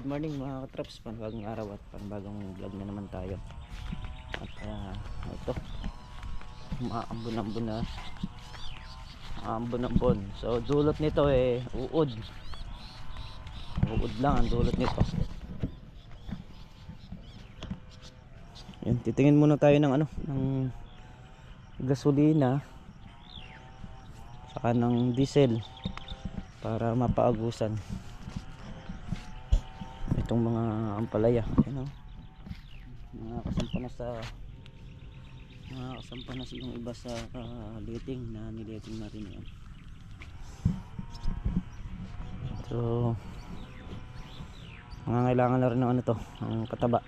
Good morning mga katraps, panibagong araw at panibagong vlog na naman tayo. At ito, maambon-ambon na, maambon-ambon. So dulot nito uod lang ang dulot nito. Yan, titingin muna tayo ng ng gasolina saka ng diesel para mapaagusan itong mga ampalaya. Nakasampanas yung iba sa liting na nileting natin yan. So nangangailangan na rin ng ang pataba.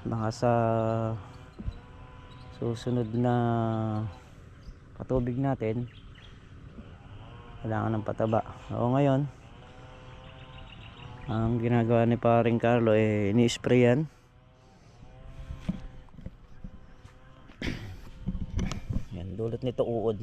Baka sa susunod na patubig natin kailangan ng pataba. O ngayon ang ginagawa ni paring Carlo ini-spray yan. Yan, dulot nito uod.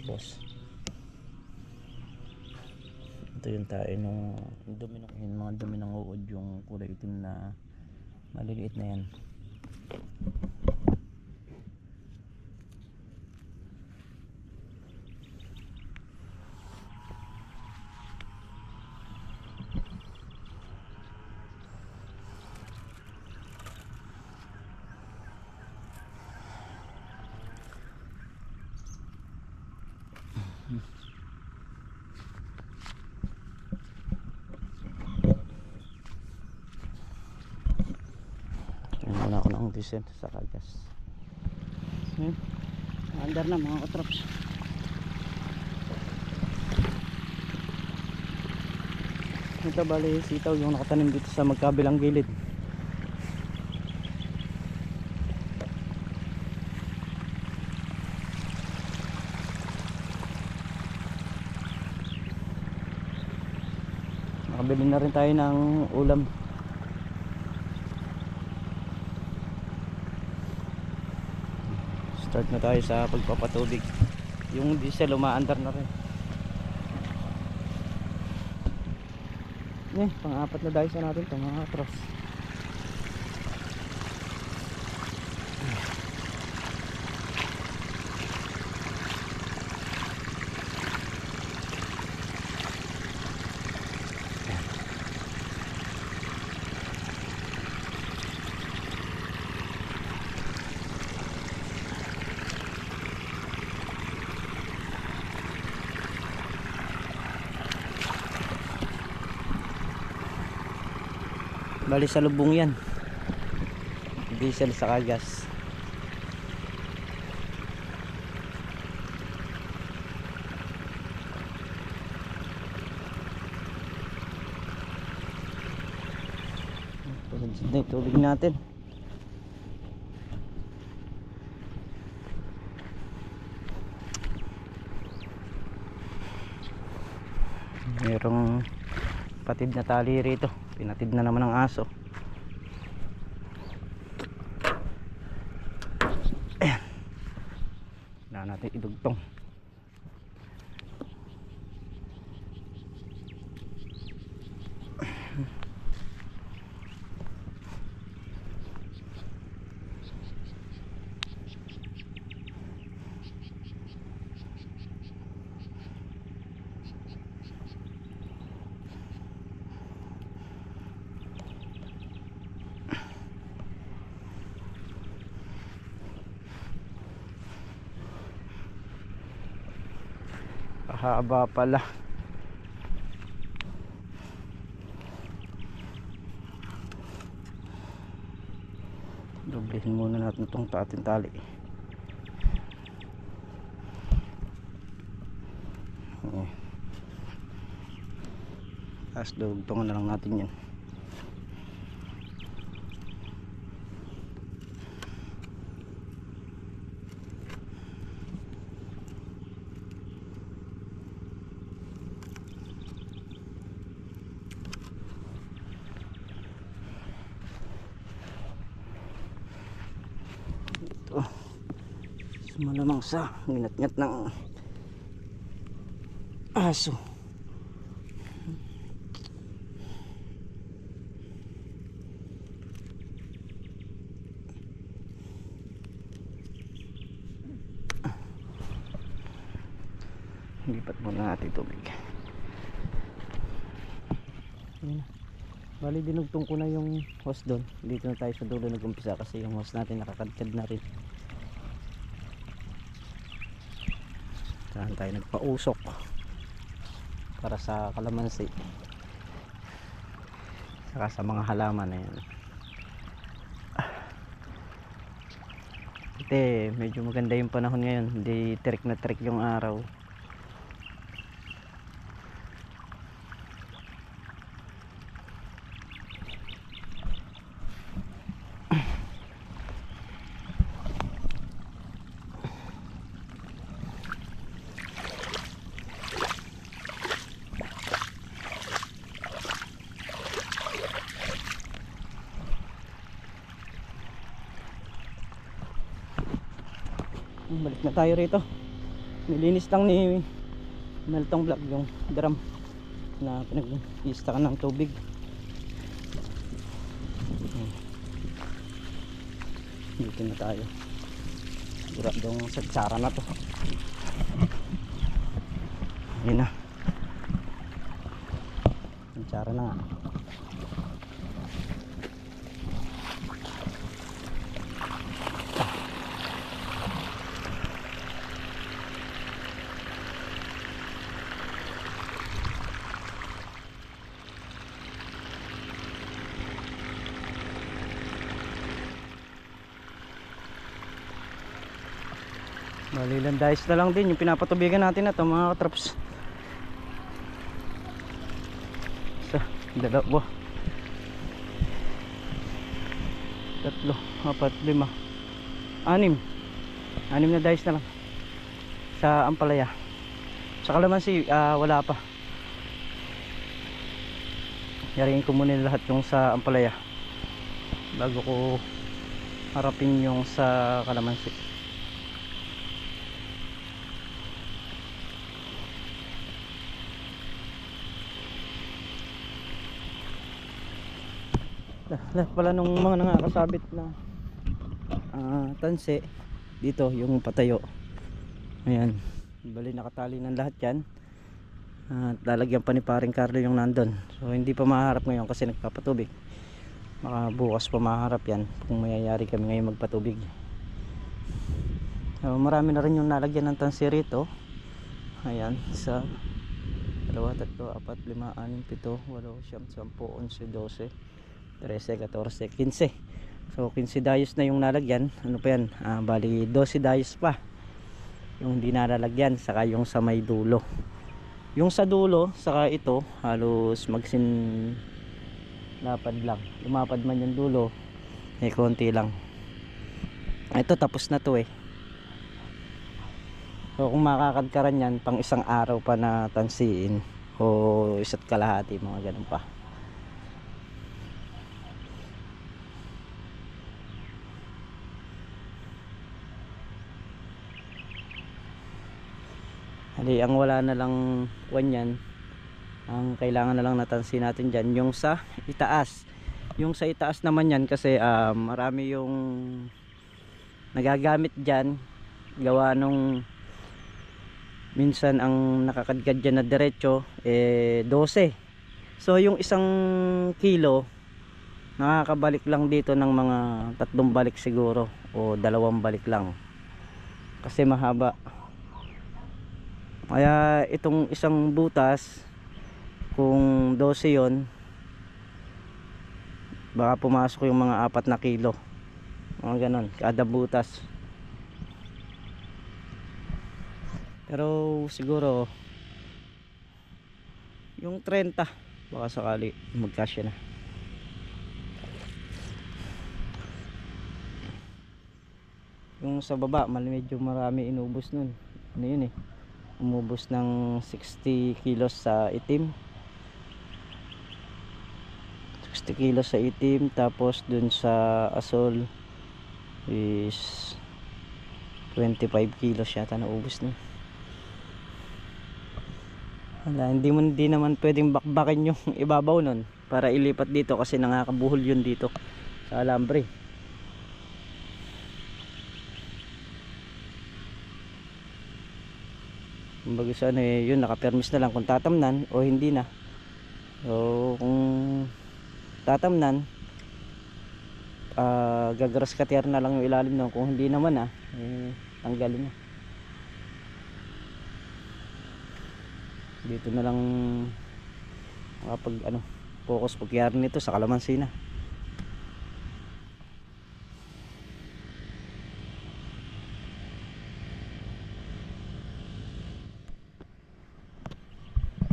Boss, ito yung tayo nung mga dumi ng uod, yung kulay itim na maliliit na yan. Muna ako ng diesel sa kagas. Andar na mga katrops. Ito bali sitaw yung nakatanim dito sa magkabilang gilid. Nakabili na rin tayo ng ulam. Start na tayo sa pagpapatubig. Yung diesel umaandar na rin. Pang-apat na dahil sa natin ito mga katros. Bali sa lubong yan, diesel sa kagas. Tubig natin. Merong patid na tali rito, pinatid na naman ng aso. Ayan, na natin idugtong. Haba pala. Doblehin muna natin itong ating tali. Tapos dugtungan na lang natin yan. malamang sa nginat-ngat ng aso. Lipat muna natin tubig. Ayan. Bali dinugtong ko na yung hose doon. Dito na tayo sa dulo nag-umpisa kasi yung hose natin nakakadkad na rin. Saan tayo nagpausok para sa kalamansi saka sa mga halaman na yan. Medyo maganda yung panahon ngayon, hindi terik na terik yung araw. Balik na tayo rito. Nilinis lang ni Meltong Vlog yung drum na pinag-istakan ng tubig. Dito na tayo. Siguradong satsara na to. Ayun na. Satsara na nga. Malilandayos na lang din yung pinapatubigan natin na ito mga katraps. Isa, dalawa, tatlo, apat, lima, anim na dayos na lang sa ampalaya. Sa kalamansi wala pa. Yariin ko muna lahat yung sa ampalaya bago ko harapin yung sa kalamansi. Lahat pala nung mga nakakasabit na tanse dito yung patayo. Ayan, bali nakatali ng lahat yan. Lalagyan pa ni paring Carlo yung nandun, so hindi pa maharap ngayon kasi nagpapatubig. Baka bukas pa maharap yan kung mayayari kami ngayon magpatubig. Marami na rin yung nalagyan ng tanse rito. Ayan, sa 2, 3, 4, 5, 6, 7, 8, 9, 10, 11, 12, 13, 14, 15. So 15 dayos na yung nalagyan. Ano pa yan? Bali 12 dayos pa yung hindi nalalagyan, saka yung sa may dulo. Yung sa dulo saka ito halos magsin lapad lang. Lumapad man yung dulo konti lang. Ito tapos na to So kung makakadkaran yan pang isang araw pa na tansiin o isa't kalahati, mga ganun pa. Hali, ang wala na lang yan, ang kailangan na lang natansin natin dyan yung sa itaas. Yung sa itaas naman yan kasi marami yung nagagamit dyan, gawa nung minsan ang nakakadkad dyan na diretso 12. So yung 1 kilo nakakabalik lang dito ng mga 3 balik siguro o 2 balik lang kasi mahaba. Kaya itong 1 butas kung 12 yon, baka pumasok yung mga 4 na kilo, mga ganon kada butas. Pero siguro yung 30 baka sakali magkasya na. Yung sa baba medyo marami inubos nun. Ano yun umubos ng 60 kilos sa itim, 60 kilos sa itim, tapos dun sa asol is 25 kilos yata naubos na. Wala, hindi naman pwedeng bakbakin yung ibabaw nun para ilipat dito kasi nakakabuhol yun dito sa alambre. Kumbaga sa ano eh, yun nakapermis na lang kung tatamnan o hindi na. So kung tatamnan, gagras cutter na lang yung ilalim nun. Kung hindi naman tanggalin na. Dito na lang kapag focus pagyari nito sa kalamansi na.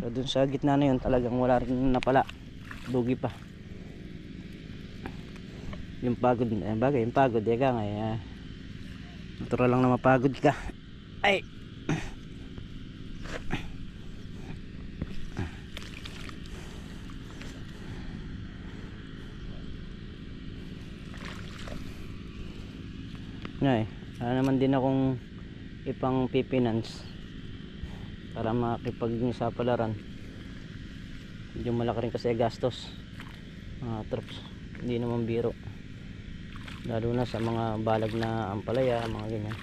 So dun sa gitna na yun talagang wala rin napala, dugi pa. Yung pagod bagay, yung pagod ka nga natural lang na mapagod ka. Ay naman din akong ipang pipinance para makipagsapalaran. Medyo malaki rin kasi gastos troops, hindi naman biro, lalo na sa mga balag na ampalaya, mga ganyan.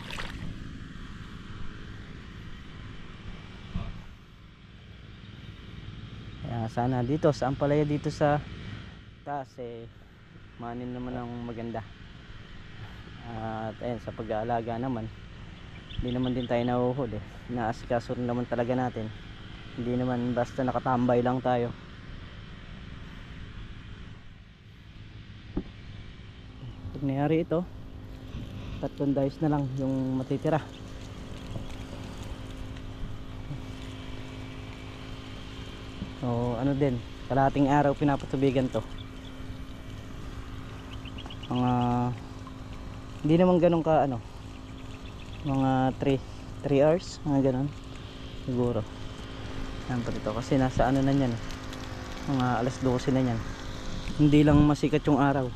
Kaya sana dito sa ampalaya dito sa taas manin naman ang maganda. At ayun, sa pag-aalaga naman hindi naman din tayo nahuhuli, naasikaso rin naman talaga natin, hindi naman basta nakatambay lang tayo. Pag nangyari ito, 3 days na lang yung matitira. So ano din, kalahating araw pinapatubigan to. Mga hindi naman ganun ka mga 3 hours, mga ganun siguro. Yan pa dito kasi nasa na yan mga alas 12 na yan, hindi lang masikat yung araw.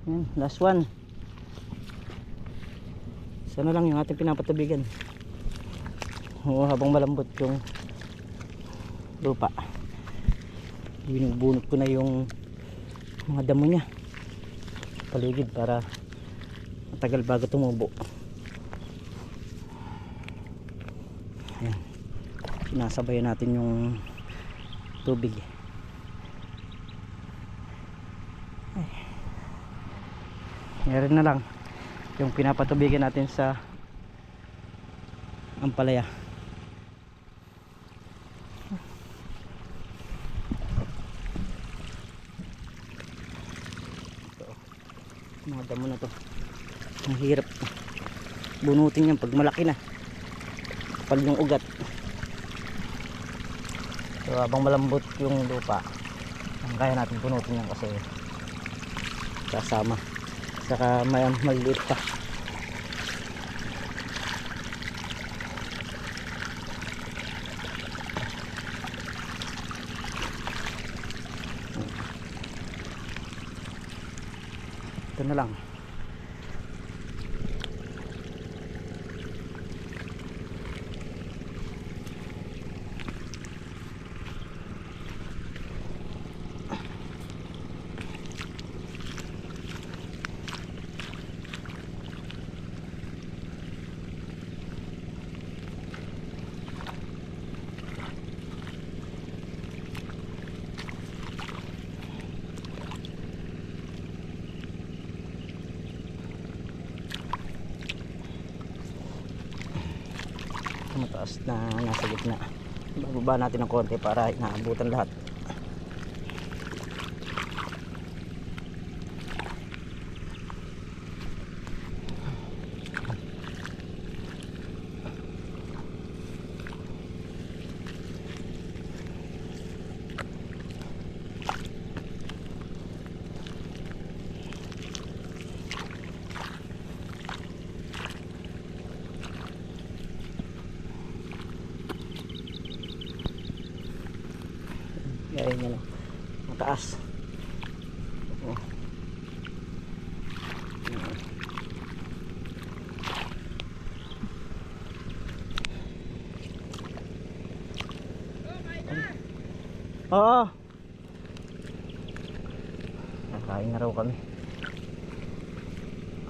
Yan, last one. Sana lang yung ating pinapatubigan. Habang malambot yung lupa, binubunot ko na yung mga damo niya paligid para matagal bago tumubo. Ayan, sinasabayan natin yung tubig. Meron na lang yung pinapatubigan natin sa ampalaya. Ito, mga damo na to, ang hirap bunutin yan pag malaki na, kapal yung ugat. So habang malambot yung lupa, kaya natin bunutin yan kasi kasama, saka maliit pa. Ito na lang. Mataas na nasa gitna, bababa natin ng konti para inaabutan lahat. gaya niya lang mataas. Oh. Oo. Nakain na raw kami.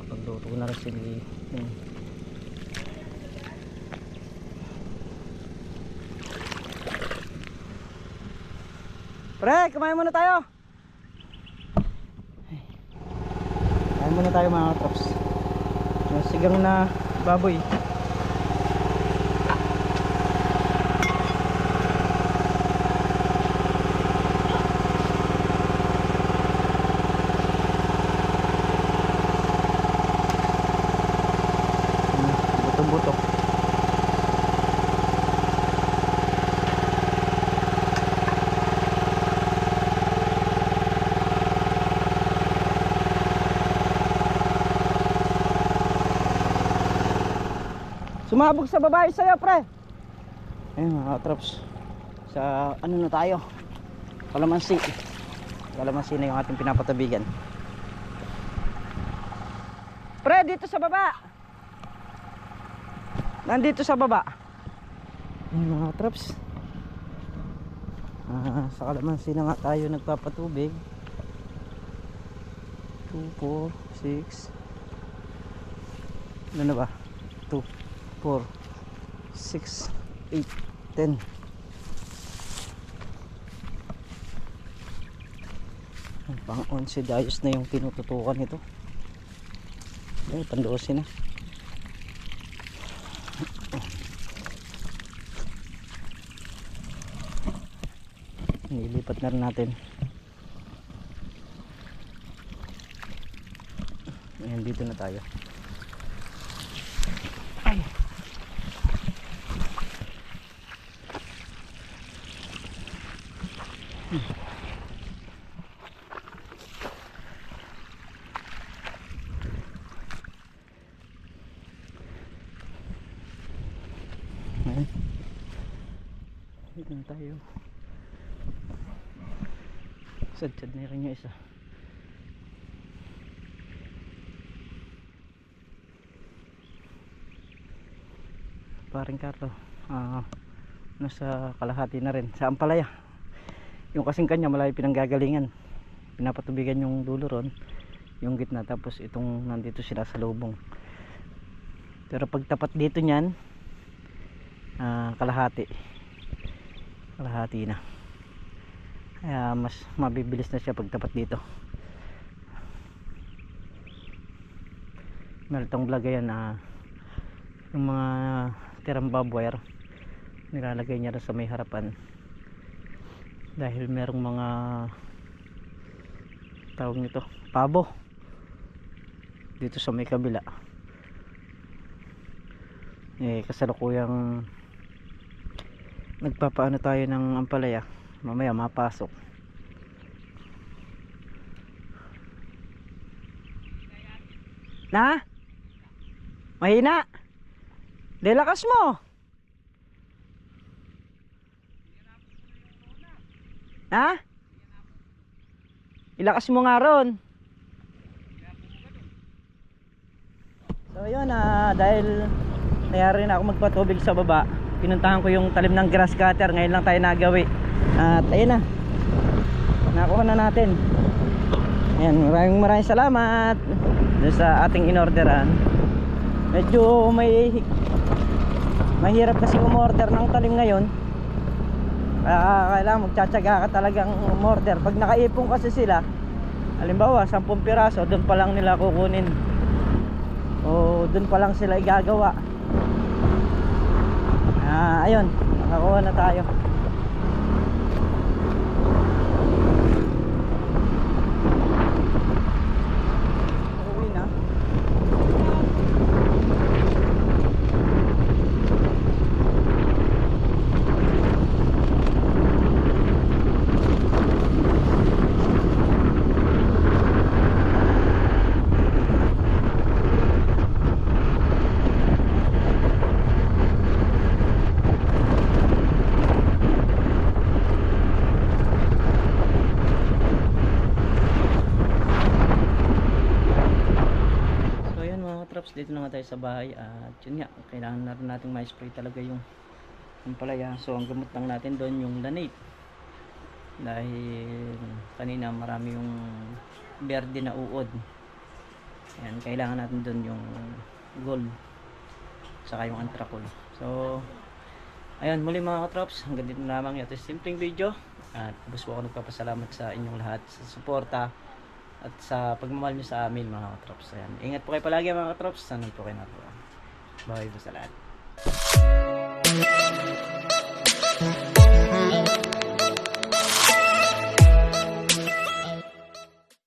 Pagluto na rin sila. Pre, kumain muna tayo. Kumain muna tayo mga katrops. Sigang na baboy. Buto-buto. Sumabog sa babae sa'yo, pre. Ayun mga katrops, sa ano na tayo, kalamansi. Kalamansi na yung ating pinapatabigan. Pre, dito sa baba. Nandito sa baba. Ayun mga katrops, sa kalamansi na nga tayo nagpapatubig. 2, 4, 6. Ano na ba? 2, 4, 6, 8, 10. Pang 11 dayos na yung tinututukan nito. Ay, pang 12 na. Nilipat na rin natin. Ayan, dito na tayo. Ay. Ayan. Dito na tayo. Sad-sad na rin yung isa. Paring Carlo, nasa kalahati na rin sa Ampalaya. Yung kasing kanya malayo pinanggagalingan, pinapatubigan yung dulo ron, yung gitna, tapos itong nandito sila sa lubong. Pero pag tapat dito nyan, kalahati na, kaya mas mabibilis na siya pag tapat dito. Meron tong vlog yan, yung mga tirang barbed wire nilalagay niya rin sa may harapan, dahil merong mga tawag nito, pabo dito sa may kabila. Kasalukuyang nagpapaano tayo ng ampalaya, mamaya mapasok. Na? Mahina? De, lakas mo. Ha? Ilakas mo nga ron. So yun, dahil nayari na ako magpatubig sa baba, pinuntahan ko yung talim ng grass cutter. Ngayon lang tayo nagawi. At ayun na, nakuha na natin. Ayan, maraming salamat doon sa ating inorderan. Medyo mahirap kasi umorder ng talim ngayon. Kailangan magtsatsaga ka talagang umorder. Pag nakaipon kasi sila, halimbawa 10 piraso, doon pa lang nila kukunin, o doon pa lang sila igagawa. Ayun, nakakuha na tayo. dito na nga tayo sa bahay at yun nga, kailangan na rin natin ma-spray talaga yung palaya. So ang gamot lang natin doon yung Lanate, dahil kanina marami yung berde na uod. Ayan, kailangan natin doon yung gold saka yung anthracol. So ayun, muli mga katrops, hanggang dito na lamang ito simpleng video. At bus po ako nagpapasalamat sa inyong lahat sa suporta at sa pagmamahal nyo sa amin mga katrops. Ayan, ingat po kayo palagi mga katrops. Sana po kayo na po. Bye po sa lahat.